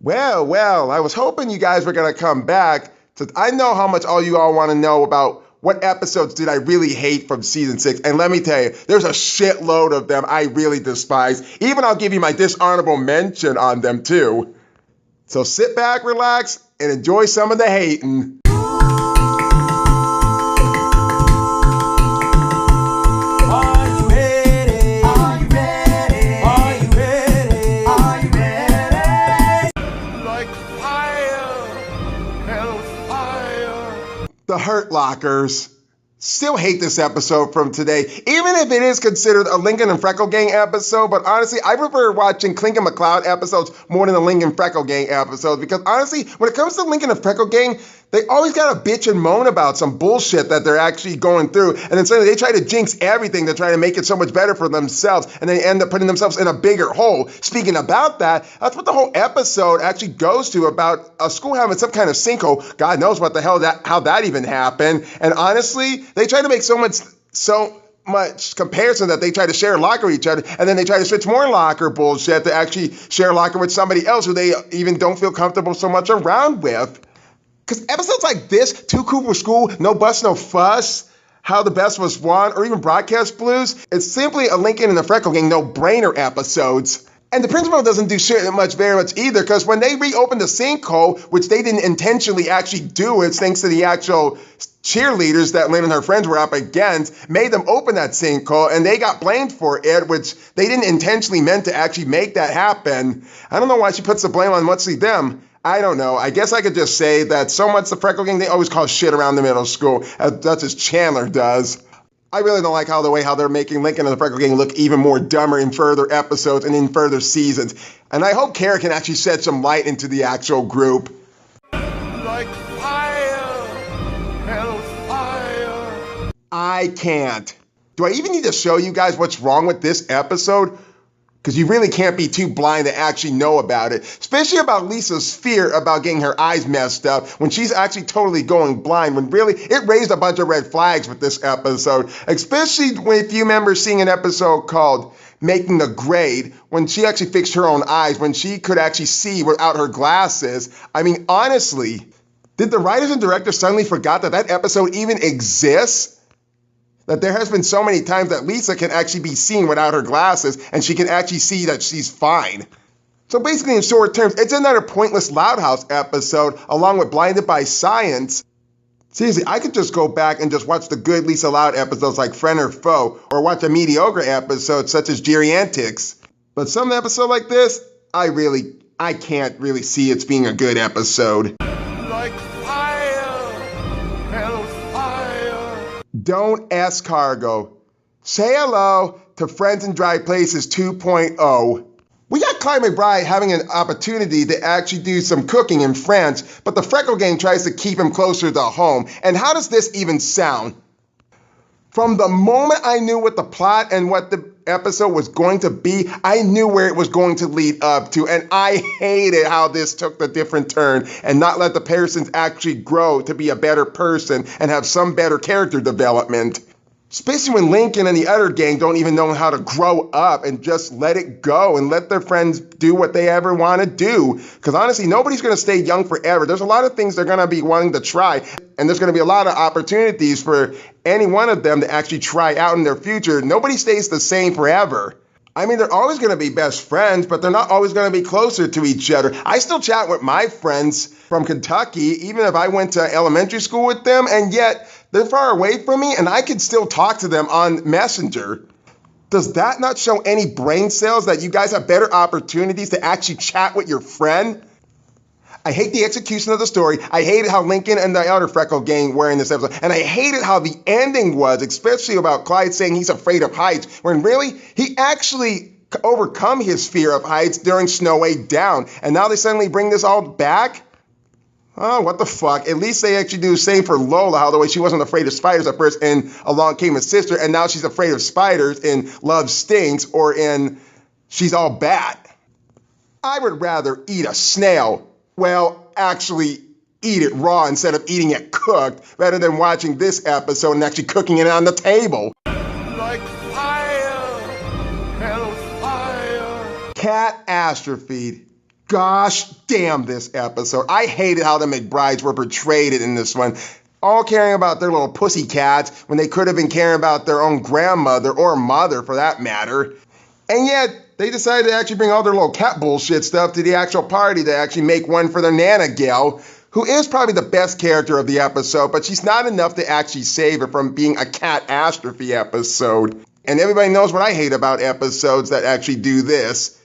Well, I was hoping you guys were going to come back, since I know how much all you all want to know about what episodes did I really hate from season 6. And let me tell you, there's a shitload of them I really despise. Even I'll give you my dishonorable mention on them too. So sit back, relax, and enjoy some of the hating. The Hurt Lockers. Still hate this episode from today, even if it is considered a Lincoln and Freckle Gang episode, but honestly, I prefer watching Clink and McCloud episodes more than the Lincoln Freckle Gang episodes, because honestly, when it comes to Lincoln and Freckle Gang, they always gotta bitch and moan about some bullshit that they're actually going through, and then suddenly they try to jinx everything to try to make it so much better for themselves, and they end up putting themselves in a bigger hole. Speaking about that, that's what the whole episode actually goes to, about a school having some kind of sinkhole. God knows what the hell how that even happened, and honestly, they try to make so much comparison that they try to share a locker with each other, and then they try to switch more locker bullshit to actually share a locker with somebody else who they even don't feel comfortable so much around with. Because episodes like this, Too Cool for School, No Bus, No Fuss, How the Best Was Won, or even Broadcast Blues, it's simply a Lincoln and the Freckle Gang no-brainer episodes. And the principal doesn't do shit very much either, because when they reopened the sinkhole, which they didn't intentionally actually do, it's thanks to the actual cheerleaders that Lynn and her friends were up against, made them open that sinkhole, and they got blamed for it, which they didn't intentionally meant to actually make that happen. I don't know why she puts the blame on mostly them. I don't know. I guess I could just say that so much the Freckle Gang, they always call shit around the middle school. That's as Chandler does. I really don't like how they're making Lincoln and the Freckle Gang look even more dumber in further episodes and in further seasons. And I hope Kara can actually shed some light into the actual group. Like fire, hellfire. I can't. Do I even need to show you guys what's wrong with this episode? Because you really can't be too blind to actually know about it. Especially about Lisa's fear about getting her eyes messed up when she's actually totally going blind, when really it raised a bunch of red flags with this episode. Especially if you remember seeing an episode called Making the Grade, when she actually fixed her own eyes, when she could actually see without her glasses. I mean, honestly, did the writers and directors suddenly forgot that episode even exists? That there has been so many times that Lisa can actually be seen without her glasses, and she can actually see that she's fine. So basically, in short terms, it's another pointless Loud House episode, along with Blinded by Science. Seriously, I could just go back and just watch the good Lisa Loud episodes like Friend or Foe, or watch a mediocre episode such as Jerry Antics. But some episode like this, I can't really see it being a good episode. Like fire, hellfire. Don't escargot. Say hello to Friends in Dry Places 2.0. We got Clyde McBride having an opportunity to actually do some cooking in France, but the Freckle Gang tries to keep him closer to home. And how does this even sound? From the moment I knew what the plot and what the episode was going to be, I knew where it was going to lead up to, and I hated how this took the different turn and not let the persons actually grow to be a better person and have some better character development. Especially when Lincoln and the other gang don't even know how to grow up and just let it go and let their friends do what they ever want to do. Because honestly, nobody's going to stay young forever. There's a lot of things they're going to be wanting to try, and there's going to be a lot of opportunities for any one of them to actually try out in their future. Nobody stays the same forever. I mean, they're always going to be best friends, but they're not always going to be closer to each other. I still chat with my friends from Kentucky, even if I went to elementary school with them, and yet they're far away from me, and I can still talk to them on Messenger. Does that not show any brain cells that you guys have better opportunities to actually chat with your friend? I hate the execution of the story. I hated how Lincoln and the other Freckle Gang were in this episode. And I hated how the ending was, especially about Clyde saying he's afraid of heights, when really, he actually overcome his fear of heights during Snow Way Down. And now they suddenly bring this all back? Oh, what the fuck? At least they actually do the same for Lola, how the way she wasn't afraid of spiders at first, and Along Came a Sister, and now she's afraid of spiders in Love Stinks, or in She's All Bad. I would rather eat a snail, well, actually eat it raw instead of eating it cooked, rather than watching this episode and actually cooking it on the table. Like fire, hellfire. Catastrophe. Gosh damn this episode. I hated how the McBrides were portrayed in this one. All caring about their little pussy cats when they could have been caring about their own grandmother or mother for that matter. And yet, they decided to actually bring all their little cat bullshit stuff to the actual party to actually make one for their Nana gal, who is probably the best character of the episode, but she's not enough to actually save it from being a catastrophe episode. And everybody knows what I hate about episodes that actually do this.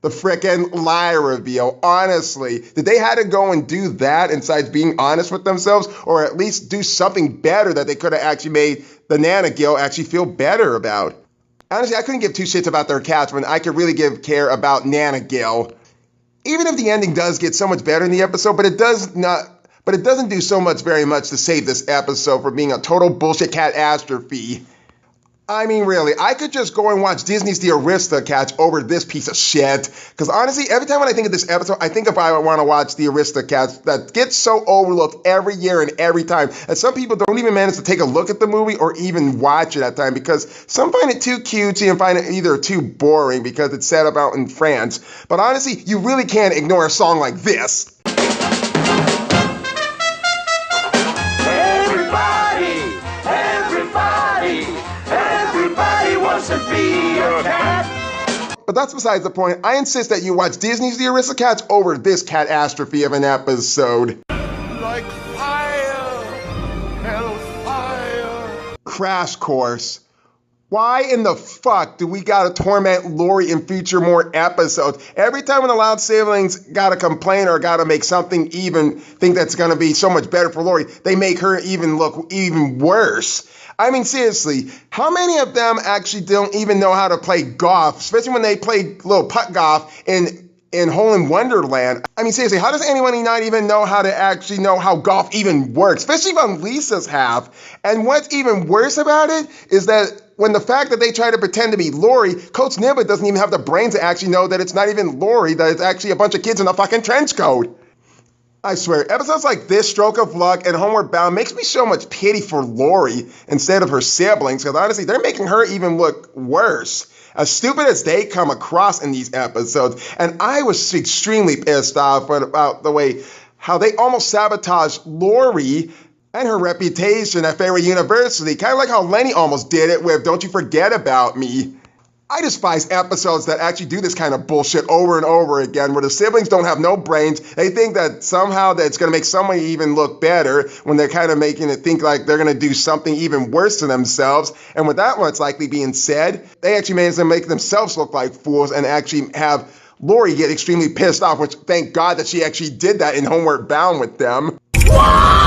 The frickin' lie reveal. Honestly, did they have to go and do that besides being honest with themselves? Or at least do something better that they could have actually made the Nana gal actually feel better about? Honestly, I couldn't give two shits about their cats when I could really care about Nana gal. Even if the ending does get so much better in the episode, but it doesn't do so much very much to save this episode from being a total bullshit catastrophe. I mean, really, I could just go and watch Disney's The Aristocats over this piece of shit. Because honestly, every time when I think of this episode, I think if I want to watch The Aristocats, that gets so overlooked every year and every time. And some people don't even manage to take a look at the movie or even watch it at time because some find it too cutesy and find it either too boring because it's set up out in France. But honestly, you really can't ignore a song like this. But that's besides the point. I insist that you watch Disney's The Aristocats over this catastrophe of an episode. Like fire, hellfire. Crash Course. Why in the fuck do we gotta torment Lori and feature more episodes? Every time when the Loud siblings gotta complain or gotta make something even think that's gonna be so much better for Lori, they make her even look even worse. I mean, seriously, how many of them actually don't even know how to play golf, especially when they play little putt golf in Hole in Wonderland? I mean, seriously, how does anyone not even know how to actually know how golf even works, especially on Lisa's half? And what's even worse about it is that when the fact that they try to pretend to be Lori, Coach Niblett doesn't even have the brains to actually know that it's not even Lori, that it's actually a bunch of kids in a fucking trench coat. I swear, episodes like this, Stroke of Luck, and Homeward Bound makes me so much pity for Lori instead of her siblings, because honestly, they're making her even look worse. As stupid as they come across in these episodes, and I was extremely pissed off about the way how they almost sabotaged Lori and her reputation at Fairway University, kind of like how Lenny almost did it with Don't You Forget About Me. I despise episodes that actually do this kind of bullshit over and over again, where the siblings don't have no brains. They think that somehow that it's going to make somebody even look better when they're kind of making it think like they're going to do something even worse to themselves. And with that much likely being said, they actually manage to make themselves look like fools and actually have Lori get extremely pissed off, which thank God that she actually did that in Homeward Bound with them. What?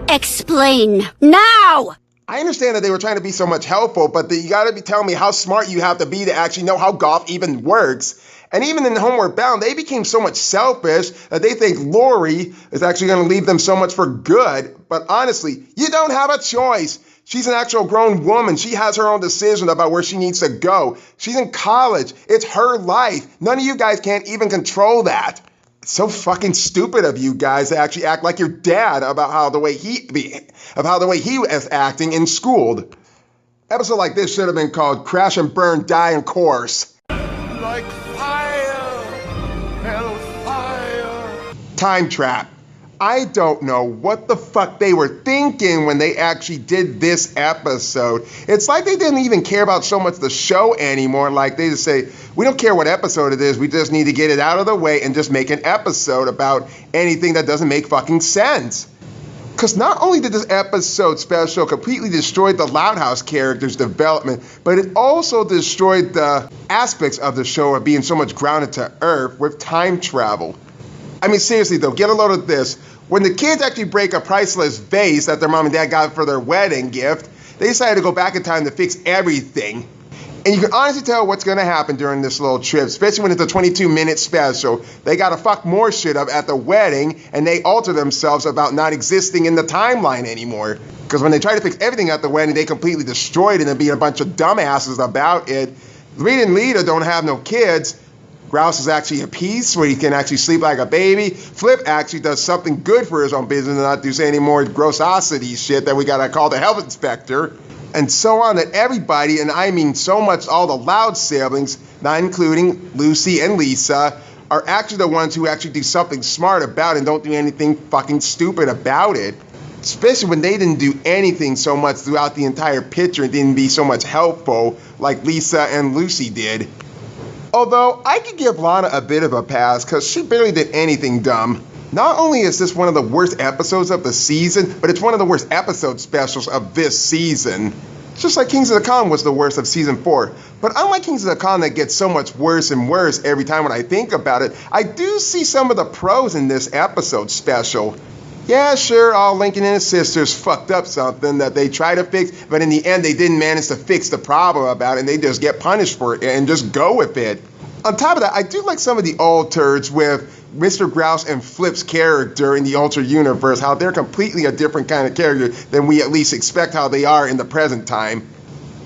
Explain now! I understand that they were trying to be so much helpful, but you gotta be telling me how smart you have to be to actually know how golf even works. And even in Homeward Bound, they became so much selfish that they think Lori is actually gonna leave them so much for good. But honestly, you don't have a choice. She's an actual grown woman. She has her own decision about where she needs to go. She's in college. It's her life. None of you guys can't even control that. It's so fucking stupid of you guys to actually act like your dad about how the way he was acting in school. Episode like this should have been called Crash and Burn, Die and Course. Like fire, hellfire. Time Trap. I don't know what the fuck they were thinking when they actually did this episode. It's like they didn't even care about so much the show anymore. Like they just say, we don't care what episode it is. We just need to get it out of the way and just make an episode about anything that doesn't make fucking sense. Because not only did this episode special completely destroy the Loud House character's development, but it also destroyed the aspects of the show of being so much grounded to earth with time travel. I mean, seriously though, get a load of this. When the kids actually break a priceless vase that their mom and dad got for their wedding gift, they decided to go back in time to fix everything. And you can honestly tell what's going to happen during this little trip, especially when it's a 22-minute special. They got to fuck more shit up at the wedding, and they alter themselves about not existing in the timeline anymore. Because when they try to fix everything at the wedding, they completely destroyed it and being a bunch of dumbasses about it. Reed and Lita don't have no kids. Grouse is actually at peace where he can actually sleep like a baby. Flip actually does something good for his own business and not do any more grossosity shit that we gotta call the health inspector. And so on that everybody, and I mean so much all the Loud siblings, not including Lucy and Lisa, are actually the ones who actually do something smart about it and don't do anything fucking stupid about it. Especially when they didn't do anything so much throughout the entire picture and didn't be so much helpful like Lisa and Lucy did. Although, I could give Lana a bit of a pass because she barely did anything dumb. Not only is this one of the worst episodes of the season, but it's one of the worst episode specials of this season. Just like Kings of the Con was the worst of season 4. But unlike Kings of the Con that gets so much worse and worse every time when I think about it, I do see some of the pros in this episode special. Yeah, sure, all Lincoln and his sisters fucked up something that they tried to fix, but in the end they didn't manage to fix the problem about it and they just get punished for it and just go with it. On top of that, I do like some of the alters with Mr. Grouse and Flip's character in the Ultra universe, how they're completely a different kind of character than we at least expect how they are in the present time.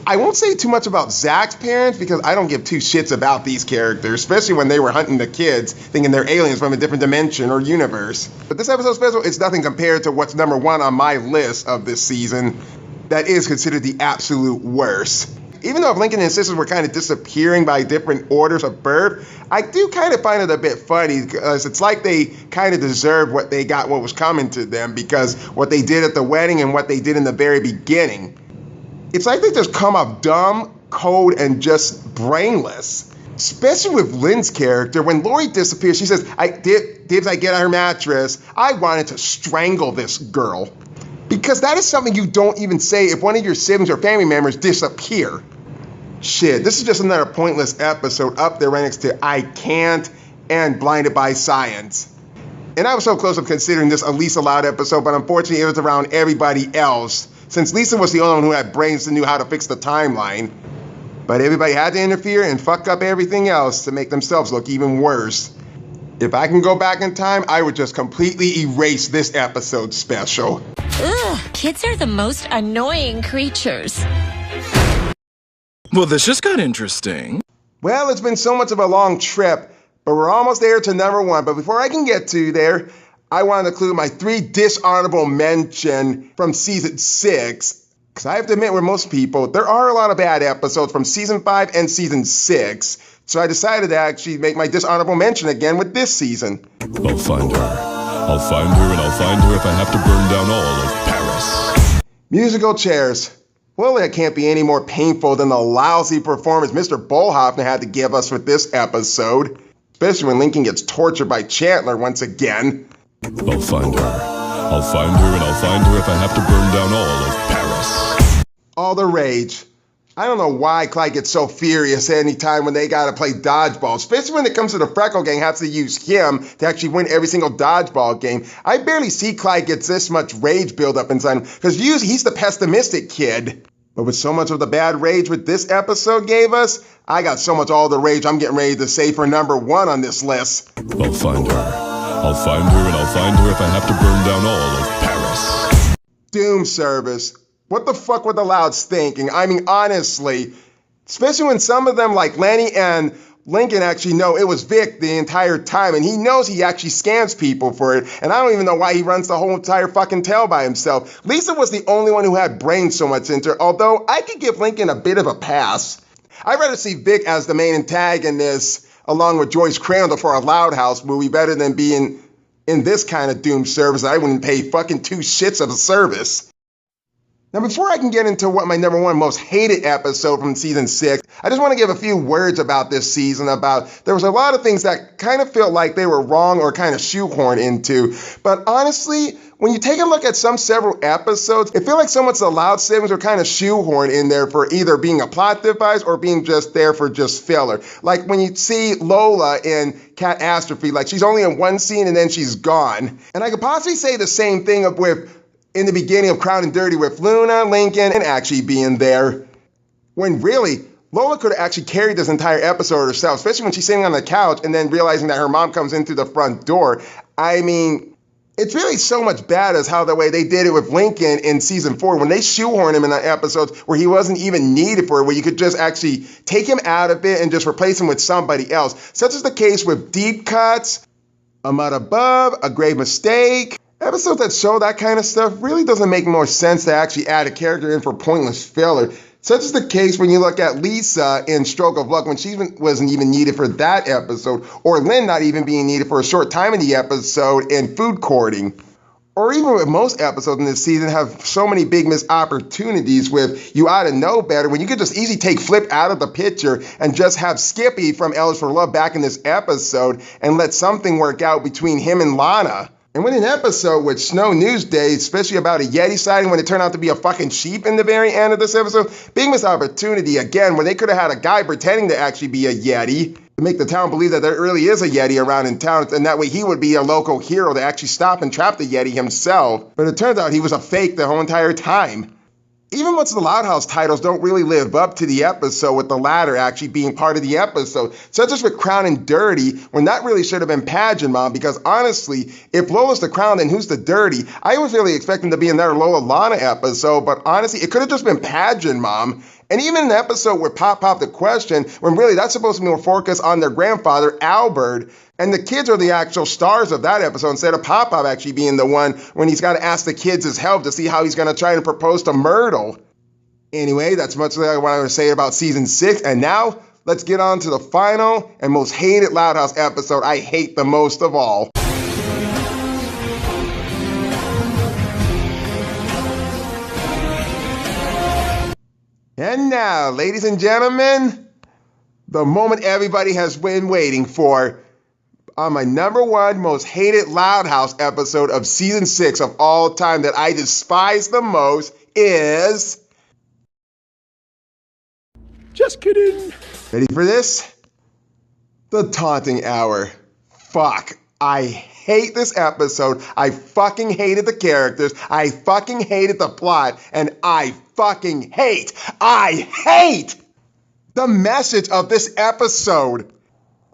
I won't say too much about Zach's parents because I don't give two shits about these characters, especially when they were hunting the kids, thinking they're aliens from a different dimension or universe. But this episode special is nothing compared to what's number 1 on my list of this season that is considered the absolute worst. Even though if Lincoln and his sisters were kind of disappearing by different orders of birth, I do kind of find it a bit funny because it's like they kind of deserved what they got, what was coming to them, because what they did at the wedding and what they did in the very beginning. It's like they just come off dumb, cold, and just brainless. Especially with Lynn's character, when Lori disappears, she says, dibs I get on her mattress, I wanted to strangle this girl. Because that is something you don't even say if one of your siblings or family members disappear. Shit, this is just another pointless episode up there right next to I Can't and Blinded by Science. And I was so close to considering this a Lisa Loud episode, but unfortunately it was around everybody else, since Lisa was the only one who had brains and knew how to fix the timeline. But everybody had to interfere and fuck up everything else to make themselves look even worse. If I can go back in time, I would just completely erase this episode special. Ugh, kids are the most annoying creatures. Well, this just got interesting. Well, it's been so much of a long trip, but we're almost there to number 1. But before I can get to there, I want to include my 3 dishonorable mention from season 6. Because I have to admit, with most people, there are a lot of bad episodes from season 5 and season 6. So I decided to actually make my dishonorable mention again with this season. I'll find her. I'll find her and I'll find her if I have to burn down all of Paris. Musical chairs. Well, that can't be any more painful than the lousy performance Mr. Bolhoffman had to give us with this episode. Especially when Lincoln gets tortured by Chandler once again. I'll find her. I'll find her and I'll find her if I have to burn down all of Paris. All the rage. I don't know why Clyde gets so furious anytime when they gotta play dodgeball, especially when it comes to the Freckle Gang has to use him to actually win every single dodgeball game. I barely see Clyde gets this much rage build up inside him, because usually he's the pessimistic kid. But with so much of the bad rage with this episode gave us, I got so much all the rage I'm getting ready to say for number 1 on this list. I'll find her. I'll find her and I'll find her if I have to burn down all of Paris. Doom service. What the fuck were the Louds thinking? I mean, honestly, especially when some of them, like Lenny and Lincoln, actually know it was Vic the entire time, and he knows he actually scams people for it, and I don't even know why he runs the whole entire fucking tale by himself. Lisa was the only one who had brains so much into her, although I could give Lincoln a bit of a pass. I'd rather see Vic as the main antagonist, along with Joyce Crandall for a Loud House movie, better than being in this kind of Doom service. I wouldn't pay fucking 2 shits of a service. Now, before I can get into what my number 1 most hated episode from season 6, I just want to give a few words about this season. There was a lot of things that kind of felt like they were wrong or kind of shoehorned into. But honestly, when you take a look at several episodes, it feels like so much of the Loud siblings are kind of shoehorned in there for either being a plot device or being just there for just filler. Like when you see Lola in Catastrophe, like she's only in one scene and then she's gone. And I could possibly say the same thing with in the beginning of Crown and Dirty with Luna, Lincoln, and actually being there. When really, Lola could have actually carried this entire episode herself, especially when she's sitting on the couch and then realizing that her mom comes in through the front door. I mean, it's really so much bad as how the way they did it with Lincoln in season 4, when they shoehorned him in the episodes where he wasn't even needed for it, where you could just actually take him out of it and just replace him with somebody else. Such is the case with Deep Cuts, A Mud Above, A Grave Mistake. Episodes that show that kind of stuff really doesn't make more sense to actually add a character in for pointless filler. Such is the case when you look at Lisa in Stroke of Luck when she wasn't even needed for that episode, or Lynn not even being needed for a short time in the episode in Food Courting. Or even with most episodes in this season have so many big missed opportunities with You Oughta Know Better when you could just easily take Flip out of the picture and just have Skippy from Eligible for Love back in this episode and let something work out between him and Lana. And when an episode with Snow Newsday, especially about a Yeti sighting when it turned out to be a fucking sheep in the very end of this episode, big missed opportunity again when they could have had a guy pretending to actually be a Yeti to make the town believe that there really is a Yeti around in town, and that way he would be a local hero to actually stop and trap the Yeti himself. But it turns out he was a fake the whole entire time. Even once the Loud House titles don't really live up to the episode, with the latter actually being part of the episode, such as with Crown and Dirty, when that really should have been Pageant Mom, because honestly, if Lola's the Crown, then who's the Dirty? I was really expecting to be another Lola Lana episode, but honestly, it could have just been Pageant Mom. And even an episode with Pop Pop the Question, when really that's supposed to be more focused on their grandfather, Albert, and the kids are the actual stars of that episode instead of Pop Pop actually being the one when he's got to ask the kids his help to see how he's going to try to propose to Myrtle. Anyway, that's much like what I want to say about season 6. And now, let's get on to the final and most hated Loud House episode I hate the most of all. And now, ladies and gentlemen, the moment everybody has been waiting for. On my number one most hated Loud House episode of season 6 of all time that I despise the most is... Just kidding. Ready for this? The Taunting Hour. Fuck. I hate this episode. I fucking hated the characters. I fucking hated the plot. And I fucking hate the message of this episode.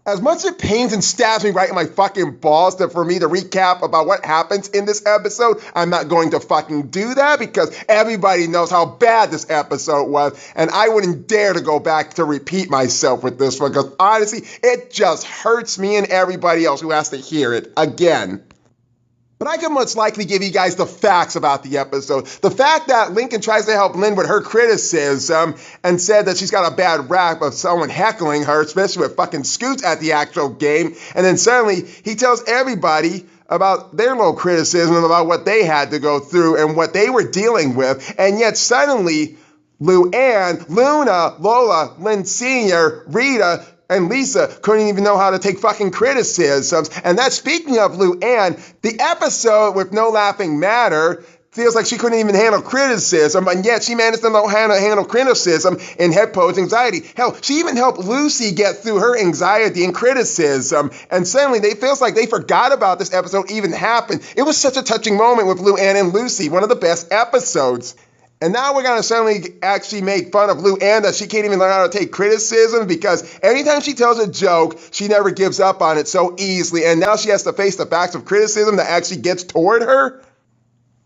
As much as it pains and stabs me right in my fucking balls for me to recap about what happens in this episode, I'm not going to fucking do that because everybody knows how bad this episode was, and I wouldn't dare to go back to repeat myself with this one because honestly, it just hurts me and everybody else who has to hear it again. But I can most likely give you guys the facts about the episode. The fact that Lincoln tries to help Lynn with her criticism and said that she's got a bad rap of someone heckling her, especially with fucking Scoots at the actual game. And then suddenly he tells everybody about their little criticism about what they had to go through and what they were dealing with. And yet suddenly Luann, Luna, Lola, Lynn Sr., Rita, and Lisa couldn't even know how to take fucking criticisms. And that's speaking of Luann, the episode with No Laughing Matter feels like she couldn't even handle criticism, and yet she managed to know how to handle criticism and head pose anxiety. Hell, she even helped Lucy get through her anxiety and criticism, and suddenly it feels like they forgot about this episode even happened. It was such a touching moment with Luann and Lucy, one of the best episodes. And now we're going to suddenly actually make fun of Luann that she can't even learn how to take criticism because anytime she tells a joke, she never gives up on it so easily. And now she has to face the facts of criticism that actually gets toward her.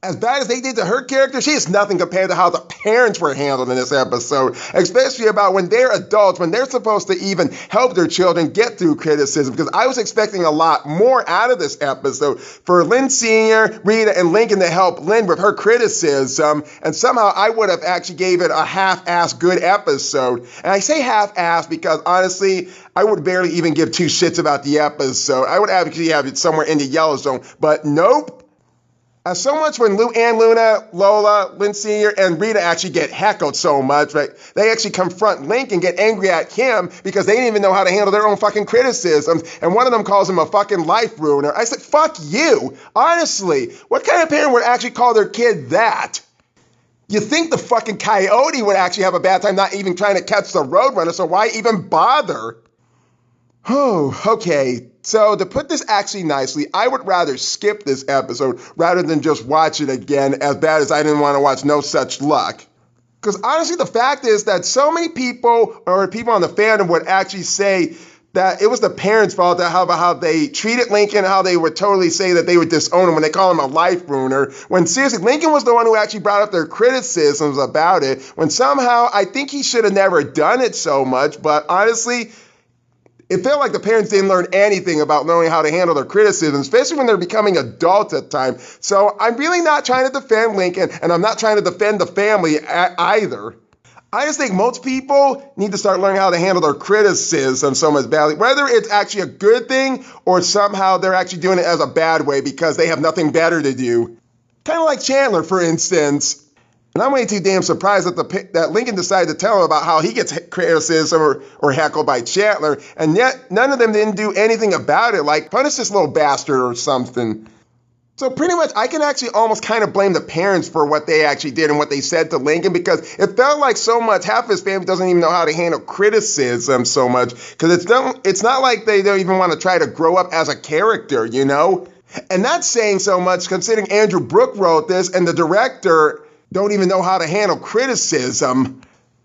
As bad as they did to her character, she is nothing compared to how the parents were handled in this episode, especially about when they're adults, when they're supposed to even help their children get through criticism, because I was expecting a lot more out of this episode for Lynn Sr., Rita, and Lincoln to help Lynn with her criticism, and somehow I would have actually gave it a half-assed good episode. And I say half-assed because, honestly, I would barely even give two shits about the episode. I would actually have it somewhere in the yellow zone, but nope. So much when Luann, Luna, Lola, Lynn Sr., and Rita actually get heckled so much, right? They actually confront Link and get angry at him because they didn't even know how to handle their own fucking criticisms. And one of them calls him a fucking life ruiner. I said, fuck you. Honestly, what kind of parent would actually call their kid that? You think the fucking coyote would actually have a bad time not even trying to catch the roadrunner, so why even bother? Oh, okay. So to put this actually nicely, I would rather skip this episode rather than just watch it again, as bad as I didn't want to watch No Such Luck. Because honestly, the fact is that so many people or people on the fandom would actually say that it was the parents' fault, that how they treated Lincoln, how they would totally say that they would disown him when they call him a life ruiner. When seriously, Lincoln was the one who actually brought up their criticisms about it, when somehow I think he should have never done it so much, but honestly, it felt like the parents didn't learn anything about knowing how to handle their criticism, especially when they're becoming adults at times. So I'm really not trying to defend Lincoln, and I'm not trying to defend the family either. I just think most people need to start learning how to handle their criticism so much badly, whether it's actually a good thing or somehow they're actually doing it as a bad way because they have nothing better to do. Kind of like Chandler, for instance. And I'm way too damn surprised that Lincoln decided to tell him about how he gets criticism or heckled by Chandler, and yet none of them didn't do anything about it, like punish this little bastard or something. So pretty much I can actually almost kind of blame the parents for what they actually did and what they said to Lincoln, because it felt like so much, half his family doesn't even know how to handle criticism so much, because it's not like they don't even want to try to grow up as a character, you know? And that's saying so much considering Andrew Brooke wrote this and the director don't even know how to handle criticism.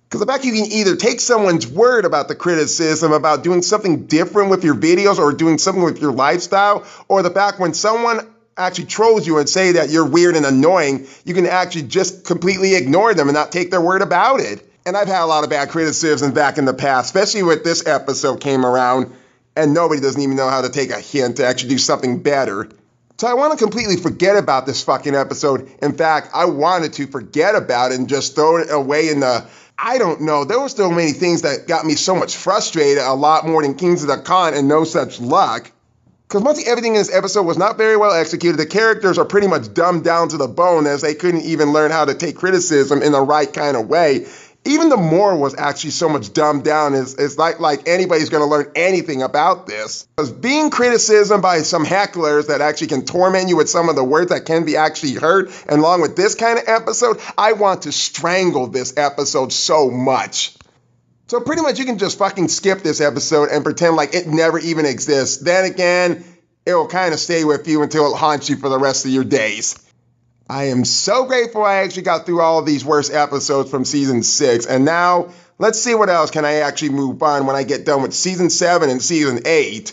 Because the fact you can either take someone's word about the criticism, about doing something different with your videos or doing something with your lifestyle, or the fact when someone actually trolls you and say that you're weird and annoying, you can actually just completely ignore them and not take their word about it. And I've had a lot of bad criticism back in the past, especially when this episode came around, and nobody doesn't even know how to take a hint to actually do something better. So I want to completely forget about this fucking episode. In fact, I wanted to forget about it and just throw it away in the, I don't know, there were still many things that got me so much frustrated, a lot more than Kings of the Con and no such luck. Because mostly everything in this episode was not very well executed. The characters are pretty much dumbed down to the bone, as they couldn't even learn how to take criticism in the right kind of way. Even the moral was actually so much dumbed down. It's like anybody's going to learn anything about this. Because being criticism by some hecklers that actually can torment you with some of the words that can be actually heard, and along with this kind of episode, I want to strangle this episode so much. So pretty much you can just fucking skip this episode and pretend like it never even exists. Then again, it will kind of stay with you until it haunts you for the rest of your days. I am so grateful I actually got through all of these worst episodes from season 6. And now, let's see what else can I actually move on when I get done with season 7 and season 8.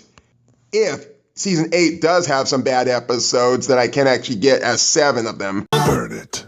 If season 8 does have some bad episodes that I can actually get as 7 of them. Burn it.